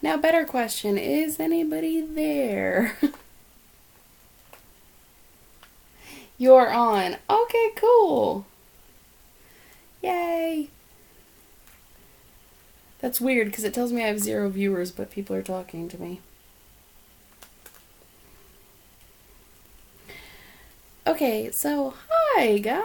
Now, better question, is anybody there? You're on. Okay, cool. Yay. That's weird because it tells me I have 0 viewers, but people are talking to me. Okay, so hi guys.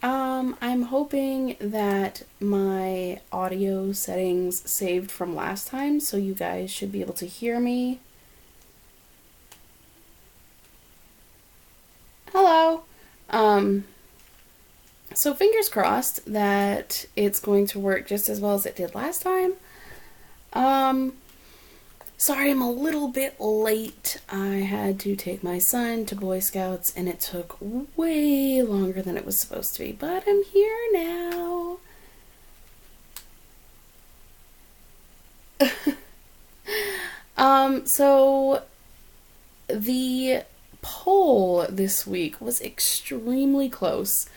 I'm hoping that my audio settings saved from last time, so you guys should be able to hear me. Hello. So fingers crossed that it's going to work just as well as it did last time. Sorry I'm a little bit late. I had to take my son to Boy Scouts and it took way longer than it was supposed to be, but I'm here now. So the poll this week was extremely close.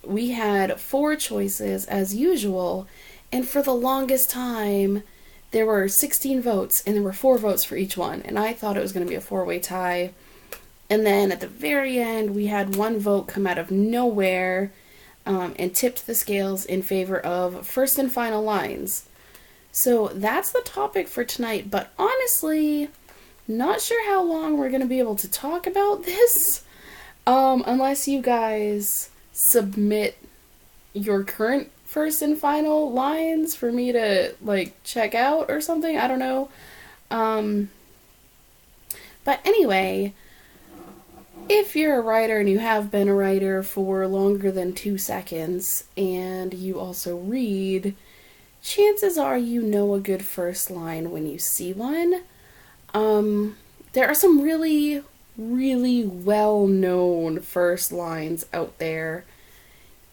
We had 4 choices as usual, and for the longest time there were 16 votes and there were 4 votes for each one, and I thought it was going to be a 4-way tie. And then at the very end we had 1 vote come out of nowhere and tipped the scales in favor of first and final lines. So that's the topic for tonight, but honestly, not sure how long we're going to be able to talk about this, unless you guys submit your current first and final lines for me to, like, check out or something. I don't know. But anyway, if you're a writer and you have been a writer for longer than 2 seconds, and you also read, chances are you know a good first line when you see one. There are some really, really well-known first lines out there,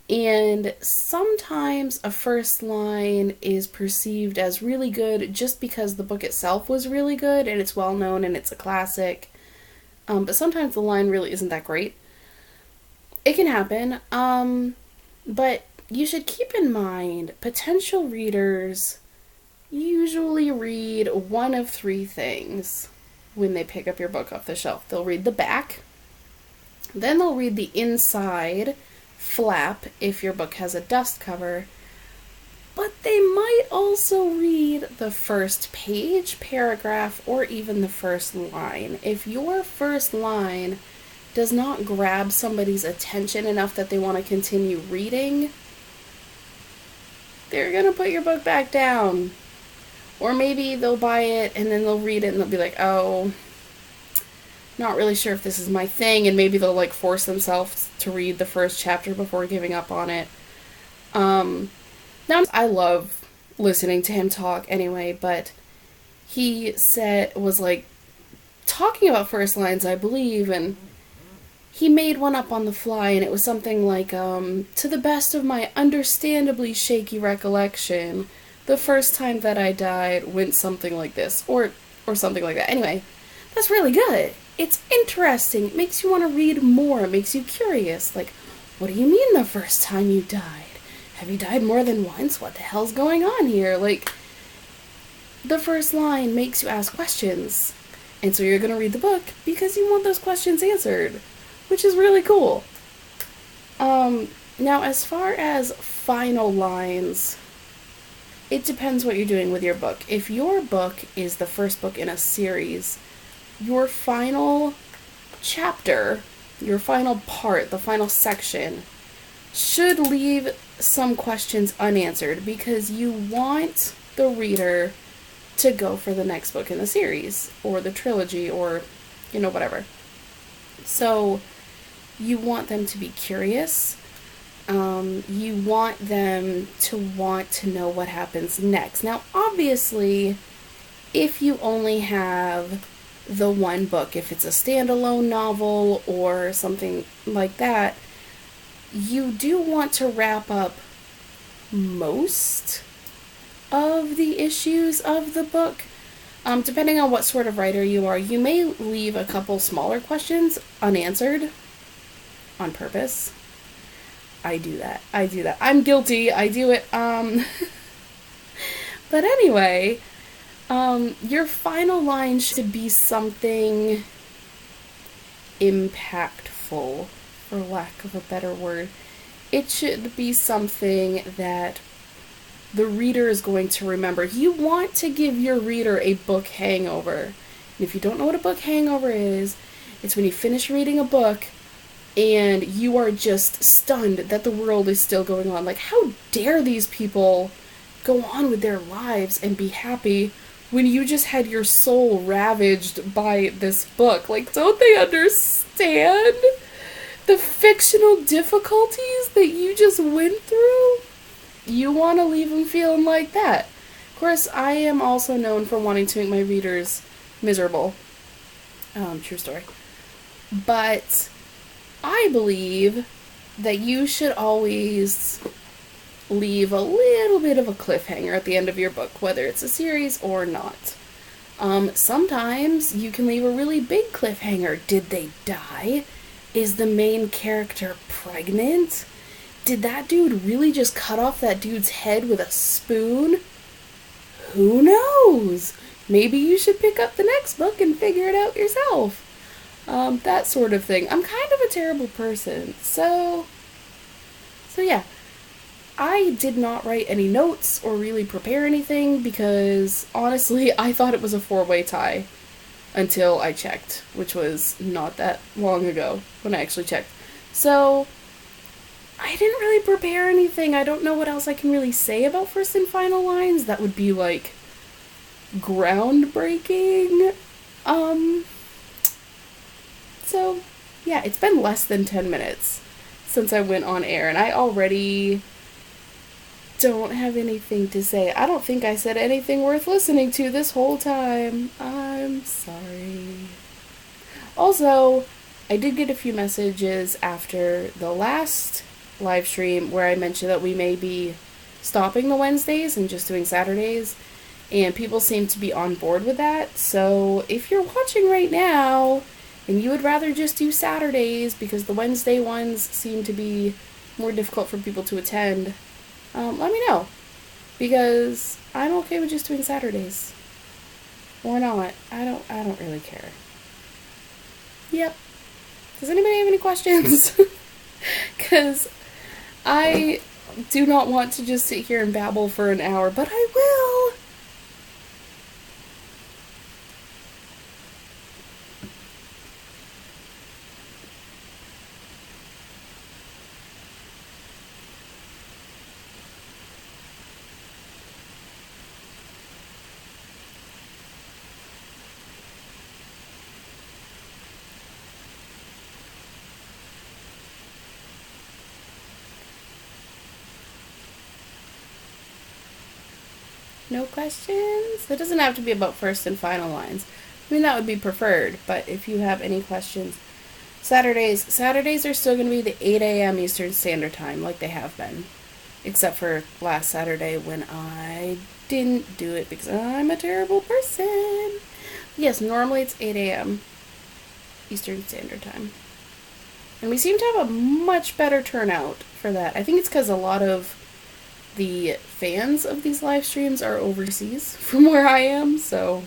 and sometimes a first line is perceived as really good just because the book itself was really good and it's well-known and it's a classic, but sometimes the line really isn't that great. It can happen, but you should keep in mind potential readers usually read one of 3 things when they pick up your book off the shelf. They'll read the back, then they'll read the inside flap if your book has a dust cover, but they might also read the first page, paragraph, or even the first line. If your first line does not grab somebody's attention enough that they want to continue reading, they're gonna put your book back down. Or maybe they'll buy it and then they'll read it and they'll be like, oh, not really sure if this is my thing, and maybe they'll, like, force themselves to read the first chapter before giving up on it. Now, I love listening to him talk anyway, but he was like talking about first lines, I believe, and he made one up on the fly, and it was something like, to the best of my understandably shaky recollection, the first time that I died went something like this, or something like that. Anyway, that's really good. It's interesting. It makes you want to read more. It makes you curious. Like, what do you mean the first time you died? Have you died more than once? What the hell's going on here? Like, the first line makes you ask questions. And so you're going to read the book because you want those questions answered, which is really cool. Now, as far as final lines, it depends what you're doing with your book. If your book is the first book in a series, your final chapter, your final part, the final section, should leave some questions unanswered because you want the reader to go for the next book in the series, or the trilogy, or, you know, whatever. So, you want them to be curious. You want them to want to know what happens next. Now, obviously, if you only have the one book, if it's a standalone novel or something like that, you do want to wrap up most of the issues of the book. Depending on what sort of writer you are, you may leave a couple smaller questions unanswered on purpose. I do that. I'm guilty. I do it. But anyway, Your final line should be something impactful, for lack of a better word. It should be something that the reader is going to remember. You want to give your reader a book hangover. And if you don't know what a book hangover is, it's when you finish reading a book and you are just stunned that the world is still going on. Like, how dare these people go on with their lives and be happy when you just had your soul ravaged by this book? Like, don't they understand the fictional difficulties that you just went through? You want to leave them feeling like that. Of course, I am also known for wanting to make my readers miserable. True story. But I believe that you should always leave a little bit of a cliffhanger at the end of your book, whether it's a series or not. Sometimes you can leave a really big cliffhanger. Did they die? Is the main character pregnant? Did that dude really just cut off that dude's head with a spoon? Who knows? Maybe you should pick up the next book and figure it out yourself. That sort of thing. I'm kind of a terrible person, so yeah. I did not write any notes or really prepare anything because, honestly, I thought it was a 4-way tie until I checked, which was not that long ago when I actually checked. So, I didn't really prepare anything. I don't know what else I can really say about first and final lines that would be, like, groundbreaking. So, yeah, it's been less than 10 minutes since I went on air, and I already don't have anything to say. I don't think I said anything worth listening to this whole time. I'm sorry. Also, I did get a few messages after the last live stream where I mentioned that we may be stopping the Wednesdays and just doing Saturdays, and people seem to be on board with that. So if you're watching right now and you would rather just do Saturdays because the Wednesday ones seem to be more difficult for people to attend, let me know, because I'm okay with just doing Saturdays or not. I don't really care. Yep. Does anybody have any questions? Because I do not want to just sit here and babble for an hour, but I will. No questions? It doesn't have to be about first and final lines. I mean, that would be preferred, but if you have any questions. Saturdays are still going to be the 8 a.m. Eastern Standard Time, like they have been. Except for last Saturday when I didn't do it because I'm a terrible person. Yes, normally it's 8 a.m. Eastern Standard Time. And we seem to have a much better turnout for that. I think it's because a lot of the fans of these live streams are overseas from where I am, so.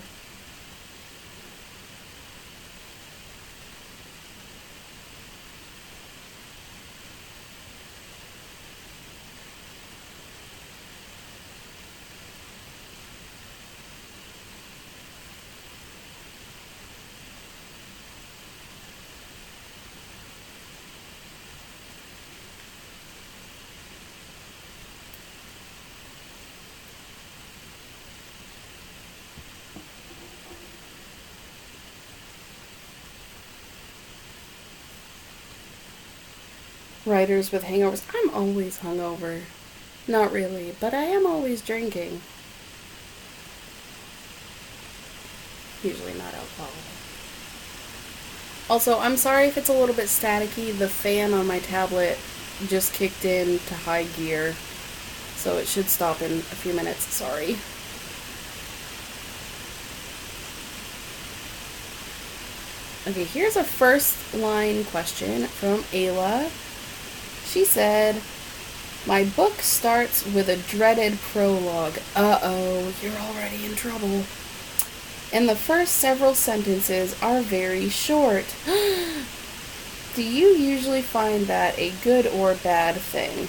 Writers with hangovers. I'm always hungover. Not really, but I am always drinking. Usually not alcohol. Also, I'm sorry if it's a little bit staticky. The fan on my tablet just kicked in to high gear, so it should stop in a few minutes. Sorry. Okay, here's a first line question from Ayla. She said, "My book starts with a dreaded prologue." Uh-oh, you're already in trouble. and the first several sentences are very short. Do you usually find that a good or bad thing?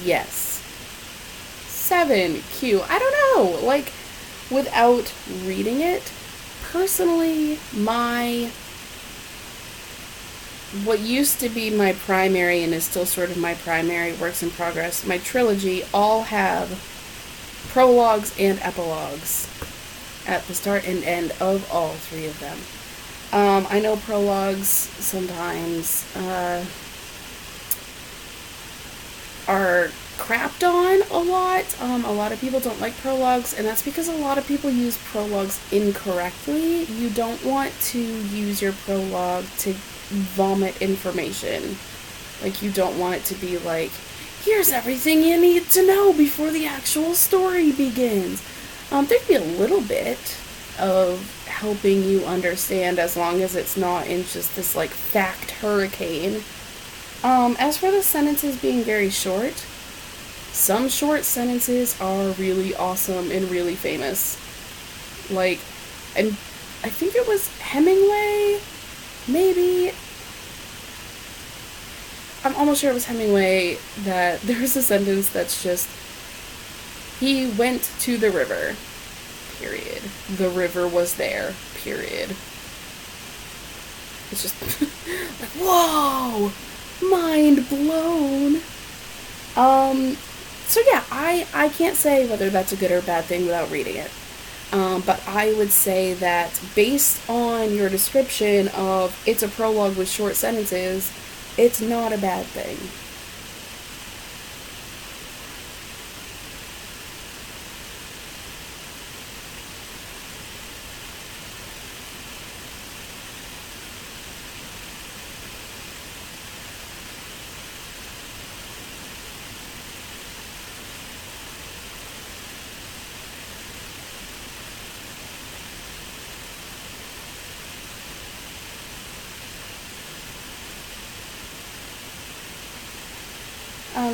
Yes. 7Q. I don't know. Like, without reading it, personally, what used to be my primary and is still sort of my primary works in progress, my trilogy, all have prologues and epilogues at the start and end of all three of them. I know prologues sometimes are crapped on a lot. A lot of people don't like prologues, and that's because a lot of people use prologues incorrectly. You don't want to use your prologue to vomit information. Like, you don't want it to be like, here's everything you need to know before the actual story begins. There'd be a little bit of helping you understand, as long as it's not in just this like fact hurricane. As for the sentences being very short, some short sentences are really awesome and really famous. Like, and I think it was Hemingway, maybe. I'm almost sure it was Hemingway, that there's a sentence that's just, he went to the river, period. The river was there, period. It's just like, whoa! Mind blown. So yeah, I can't say whether that's a good or bad thing without reading it. But I would say that based on your description of it's a prologue with short sentences, it's not a bad thing.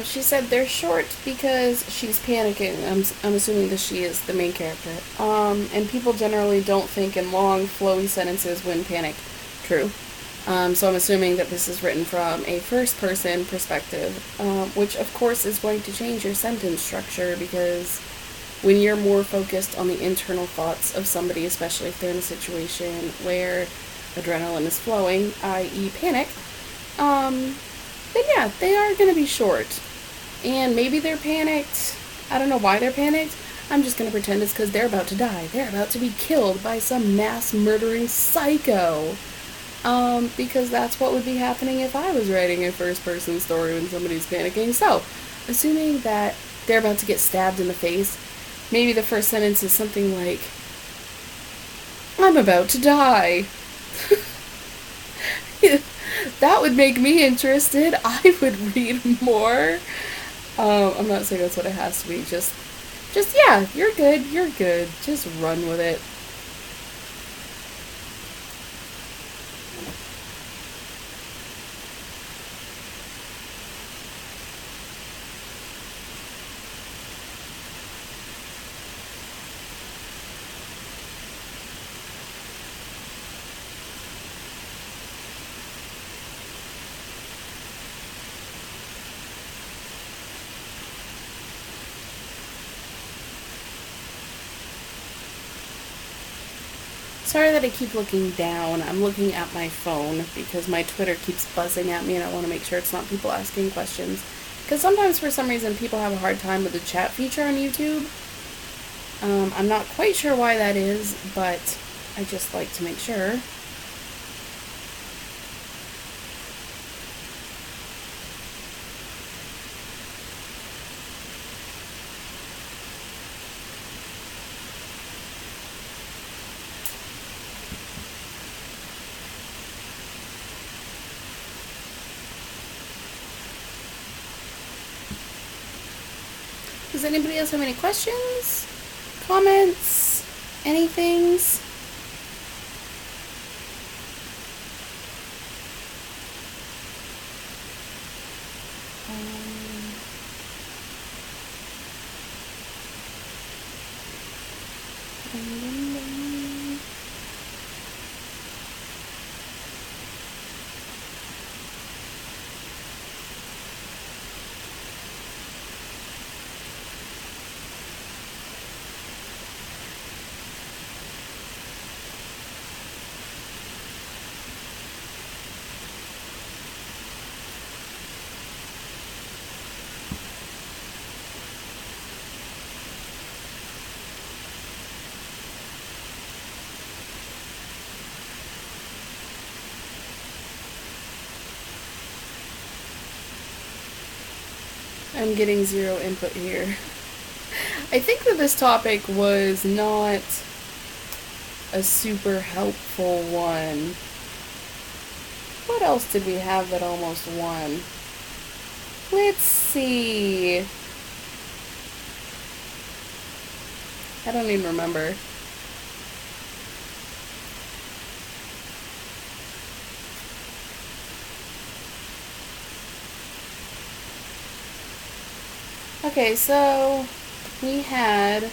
She said they're short because she's panicking. I'm assuming that she is the main character. And people generally don't think in long, flowy sentences when panicked. True. So I'm assuming that this is written from a first-person perspective, which of course is going to change your sentence structure, because when you're more focused on the internal thoughts of somebody, especially if they're in a situation where adrenaline is flowing, i.e. panic, then yeah, they are going to be short. And maybe they're panicked. I don't know why they're panicked. I'm just going to pretend it's because they're about to die. They're about to be killed by some mass murdering psycho. Because that's what would be happening if I was writing a first-person story when somebody's panicking. So, assuming that they're about to get stabbed in the face, maybe the first sentence is something like, I'm about to die. That would make me interested. I would read more. I'm not saying that's what it has to be. Just yeah, you're good. Just run with it. Sorry that I keep looking down. I'm looking at my phone because my Twitter keeps buzzing at me and I want to make sure it's not people asking questions. Because sometimes for some reason people have a hard time with the chat feature on YouTube. I'm not quite sure why that is, but I just like to make sure. Does anybody else have any questions? Comments? Anythings? I'm getting zero input here. I think that this topic was not a super helpful one. What else did we have that almost won? Let's see. I don't even remember. Okay, so we had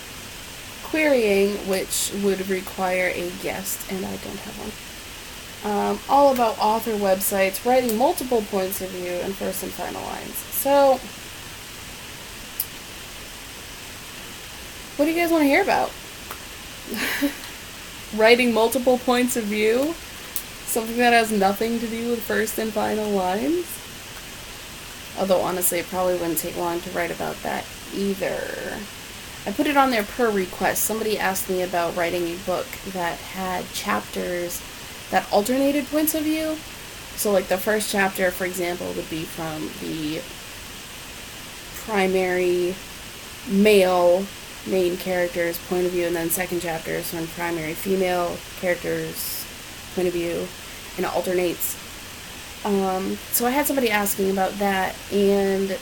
querying, which would require a guest, and I don't have one. All about author websites, writing multiple points of view, and first and final lines. So, what do you guys want to hear about? Writing multiple points of view? Something that has nothing to do with first and final lines? Although, honestly, it probably wouldn't take long to write about that either. I put it on there per request. Somebody asked me about writing a book that had chapters that alternated points of view. So, like, the first chapter, for example, would be from the primary male main character's point of view, and then second chapter is from primary female character's point of view, and it alternates. So I had somebody asking about that, and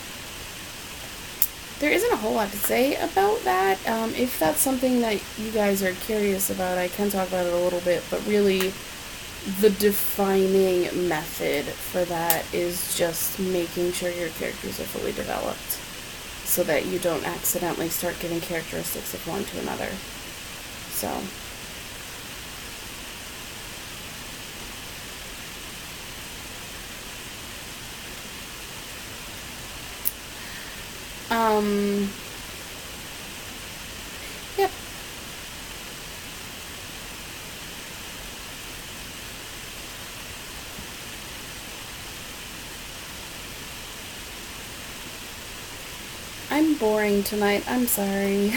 there isn't a whole lot to say about that. If that's something that you guys are curious about, I can talk about it a little bit, but really the defining method for that is just making sure your characters are fully developed so that you don't accidentally start giving characteristics of one to another. So, yep. I'm boring tonight. I'm sorry.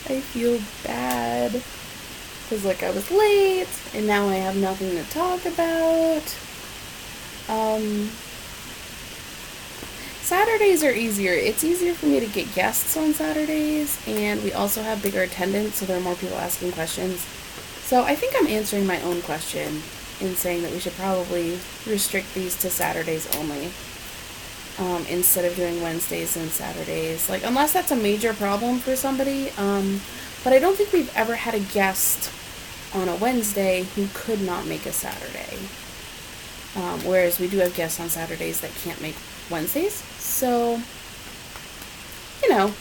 I feel bad. Because, like, I was late, and now I have nothing to talk about. Saturdays are easier. It's easier for me to get guests on Saturdays, and we also have bigger attendance, so there are more people asking questions. So I think I'm answering my own question in saying that we should probably restrict these to Saturdays only, instead of doing Wednesdays and Saturdays. Like, unless that's a major problem for somebody. But I don't think we've ever had a guest on a Wednesday who could not make a Saturday. Whereas we do have guests on Saturdays that can't make Wednesdays. So, you know.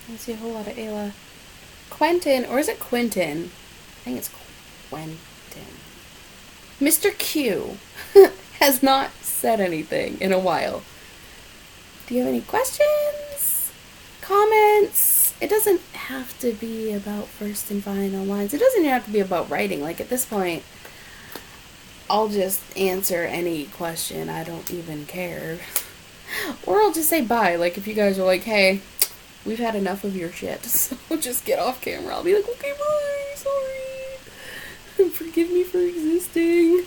I see a whole lot of Ayla. Quentin, or is it Quentin? I think it's Quentin. Mr. Q has not said anything in a while. Do you have any questions? Comments? It doesn't have to be about first and final lines. It doesn't even have to be about writing. Like, at this point, I'll just answer any question. I don't even care. Or I'll just say bye. Like, if you guys are like, hey, we've had enough of your shit, so just get off camera. I'll be like, okay, bye, sorry. Forgive me for existing.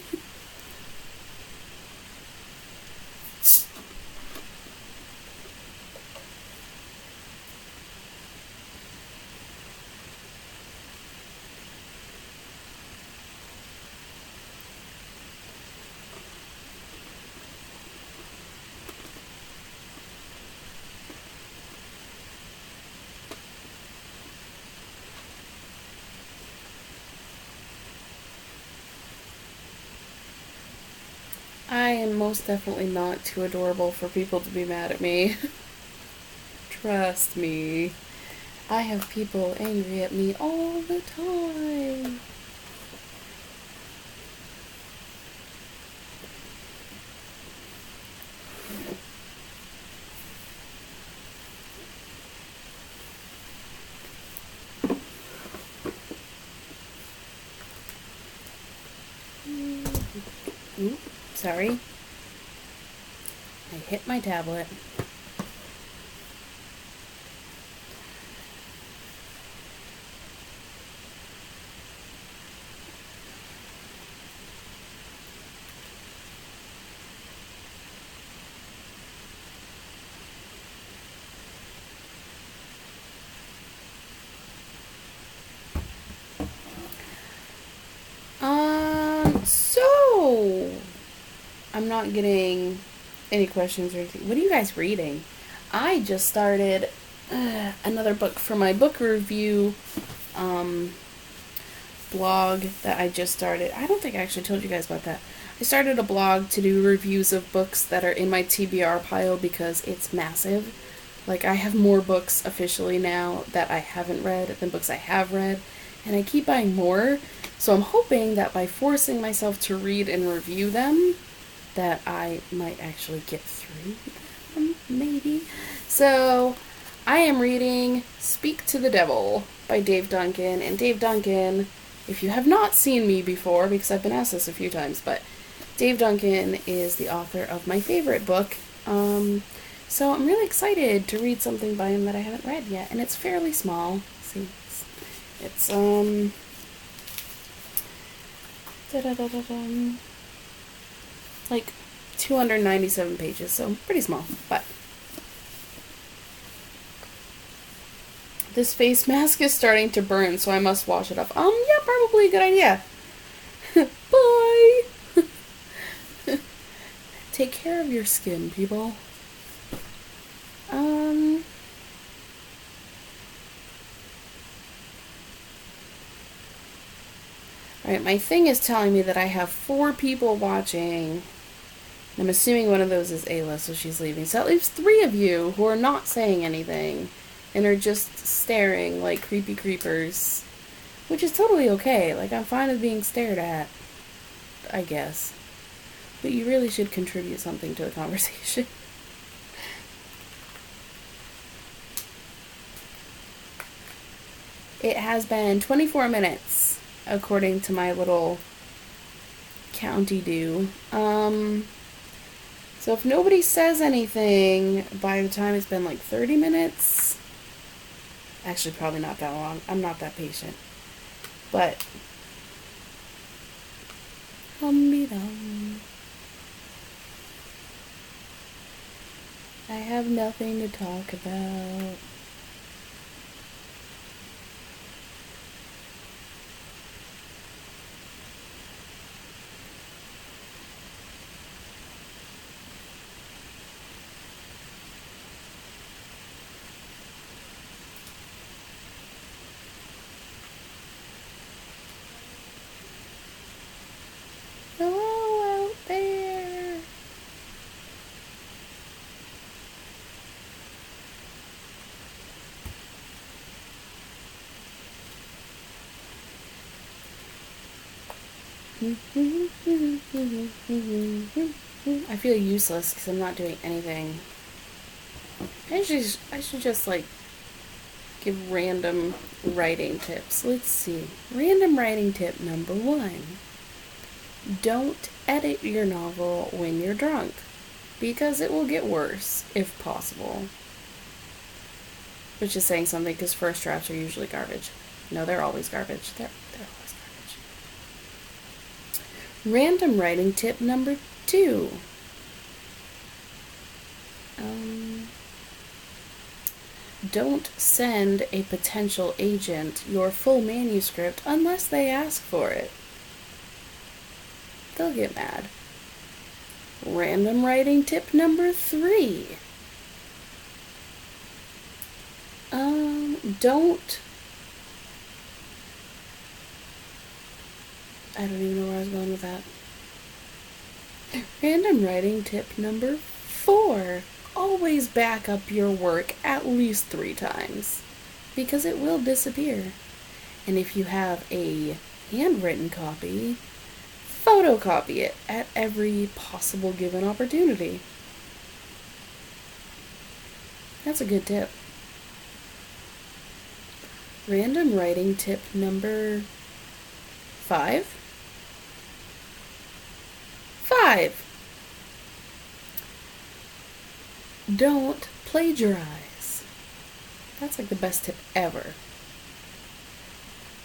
I am most definitely not too adorable for people to be mad at me. Trust me. I have people angry at me all the time. Ooh, sorry. I hit my tablet. So I'm not getting any questions or anything. What are you guys reading? I just started another book for my book review blog that I just started. I don't think I actually told you guys about that. I started a blog to do reviews of books that are in my TBR pile because it's massive. Like, I have more books officially now that I haven't read than books I have read, and I keep buying more. So I'm hoping that by forcing myself to read and review them, that I might actually get through them, maybe. So I am reading Speak to the Devil by Dave Duncan. And Dave Duncan, if you have not seen me before, because I've been asked this a few times, but Dave Duncan is the author of my favorite book. So I'm really excited to read something by him that I haven't read yet, and it's fairly small. See, it's like 297 pages, so pretty small, but this face mask is starting to burn, so I must wash it off. Yeah, probably a good idea. Bye! Take care of your skin, people. Alright, my thing is telling me that I have 4 people watching. I'm assuming one of those is Ayla, so she's leaving. So that leaves 3 of you who are not saying anything and are just staring like creepy creepers. Which is totally okay. Like, I'm fine with being stared at, I guess. But you really should contribute something to the conversation. It has been 24 minutes, according to my little county-do. So if nobody says anything by the time it's been like 30 minutes, actually probably not that long. I'm not that patient. But hum-be-dum. I have nothing to talk about. Hello out there. I feel useless because I'm not doing anything. I should just like give random writing tips. Let's see. Random writing tip number 1. Don't edit your novel when you're drunk, because it will get worse, if possible. Which is saying something, because first drafts are usually garbage. No, they're always garbage. They're always garbage. Random writing tip number 2. Don't send a potential agent your full manuscript unless they ask for it. They'll get mad. Random writing tip number 3. Don't... I don't even know where I was going with that. Random writing tip number 4. Always back up your work at least 3 times, because it will disappear. And if you have a handwritten copy, photocopy it at every possible given opportunity. That's a good tip. Random writing tip number 5. 5. Don't plagiarize. That's like the best tip ever.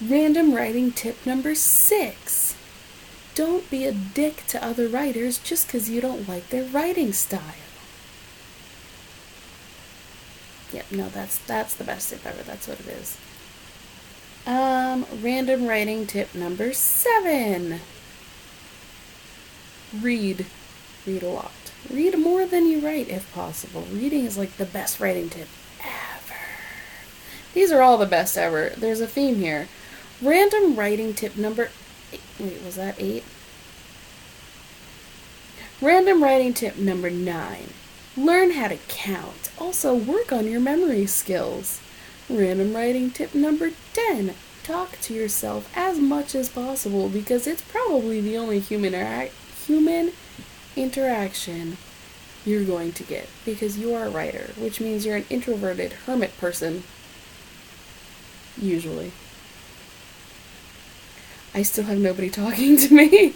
Random writing tip number 6. Don't be a dick to other writers just because you don't like their writing style. Yep, no, that's the best tip ever. That's what it is. Random writing tip number 7. Read. Read a lot. Read more than you write if possible. Reading is like the best writing tip ever. These are all the best ever. There's a theme here. Random writing tip number 8. Wait, was that 8? Random writing tip number 9. Learn how to count. Also, work on your memory skills. Random writing tip number 10. Talk to yourself as much as possible because it's probably the only human interaction you're going to get because you are a writer, which means you're an introverted hermit person. Usually. I still have nobody talking to me.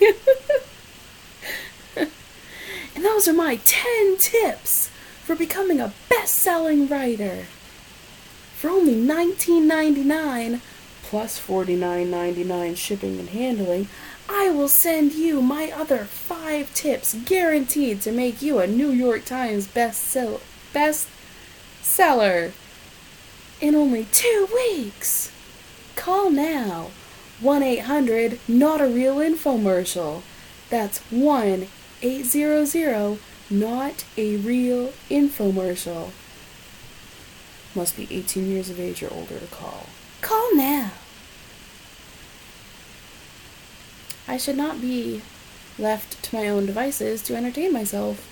And those are my 10 tips for becoming a best-selling writer. For only $19.99 plus $49.99 shipping and handling, I will send you my other 5 tips guaranteed to make you a New York Times bestseller in only 2 weeks. Call now. 1-800 Not a Real Infomercial. That's 1-800 Not a Real Infomercial. Must be 18 years of age or older to call. Call now. I should not be left to my own devices to entertain myself.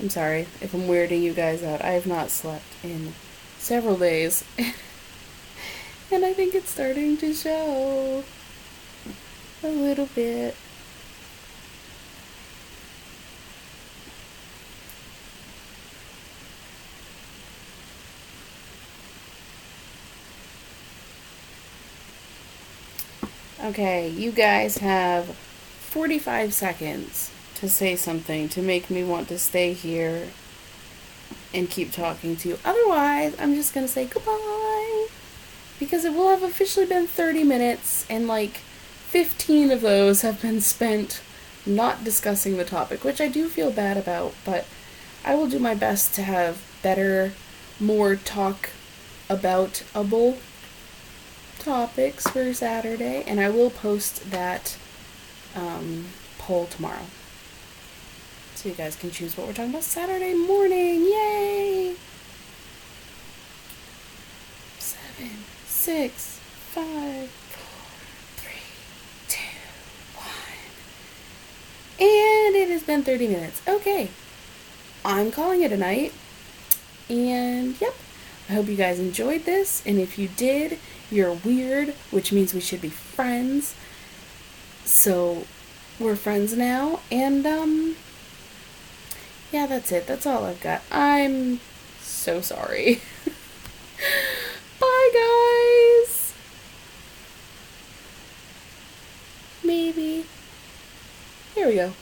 I'm sorry if I'm weirding you guys out. I have not slept in several days. And I think it's starting to show a little bit. Okay, you guys have 45 seconds to say something to make me want to stay here and keep talking to you. Otherwise, I'm just going to say goodbye. Because it will have officially been 30 minutes, and like 15 of those have been spent not discussing the topic, which I do feel bad about, but I will do my best to have better, more talk-about-able topics for Saturday, and I will post that poll tomorrow. So you guys can choose what we're talking about Saturday morning. Yay! 7, 6, 5, 4, 3, 2, 1. And it has been 30 minutes. Okay. I'm calling it a night. And yep. I hope you guys enjoyed this. And if you did, you're weird, which means we should be friends. So we're friends now. And yeah, that's it. That's all I've got. I'm so sorry. Bye, guys. Maybe. Here we go.